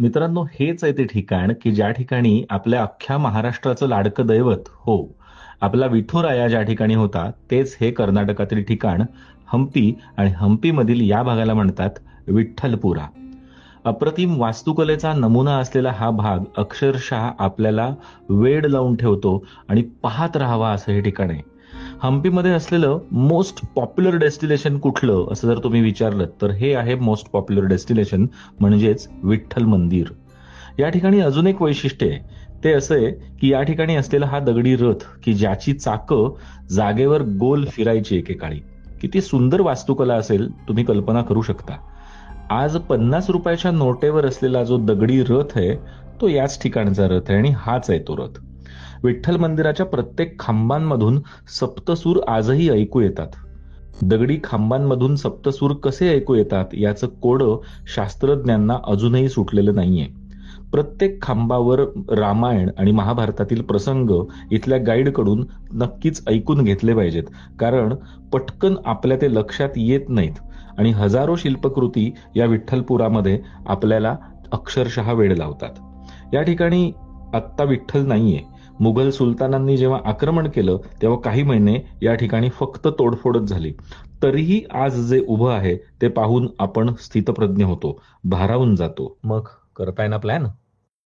मित्रांनो, हेच आहे ते ठिकाण, की ज्या ठिकाणी आपल्या अख्ख्या महाराष्ट्राचं लाडकं दैवत हो, आपला विठुराया ज्या ठिकाणी होता, तेच हे कर्नाटकातील ठिकाण हंपी आणि हंपीमधील या भागाला म्हणतात विठ्ठलपुरा. अप्रतिम वास्तुकलेचा नमुना असलेला हा भाग अक्षरशः आपल्याला वेड लावून ठेवतो आणि पाहत राहावा असं हे ठिकाण आहे. हंपीमध्ये असलेलं मोस्ट पॉप्युलर डेस्टिनेशन कुठलं असं जर तुम्ही विचारलं तर हे आहे मोस्ट पॉप्युलर डेस्टिनेशन म्हणजेच विठ्ठल मंदिर. या ठिकाणी अजून एक वैशिष्ट्य आहे. ते असं आहे की या ठिकाणी असलेला हा दगडी रथ की ज्याची चाकं जागेवर गोल फिरायची एकेकाळी. किती सुंदर वास्तुकला असेल तुम्ही कल्पना करू शकता. आज 50 रुपयाच्या नोटेवर असलेला जो दगडी रथ आहे तो याच ठिकाणचा रथ आहे आणि हाच आहे तो रथ. विठ्ठल मंदिराच्या प्रत्येक खांबांमधून सप्तसूर आजही ऐकू येतात. दगडी खांबांमधून सप्तसूर कसे ऐकू येतात याचं कोडं शास्त्रज्ञांना अजूनही सुटलेलं नाहीये. प्रत्येक खांबावर रामायण आणि महाभारतातील प्रसंग इथल्या गाईडकडून नक्कीच ऐकून घेतले पाहिजेत, कारण पटकन आपल्या ते लक्षात येत नाहीत आणि हजारो शिल्पकृती या विठ्ठलपुरामध्ये आपल्याला अक्षरशः वेड लावतात. या ठिकाणी आत्ता विठ्ठल नाहीये. मुघल सुलतानांनी जेव्हा आक्रमण केलं तेव्हा काही महिने या ठिकाणी फक्त तोडफोडच झाली. तरीही आज जे उभं आहे ते पाहून आपण स्थितप्रज्ञ होतो, भारावून जातो. मग करताय ना प्लॅन?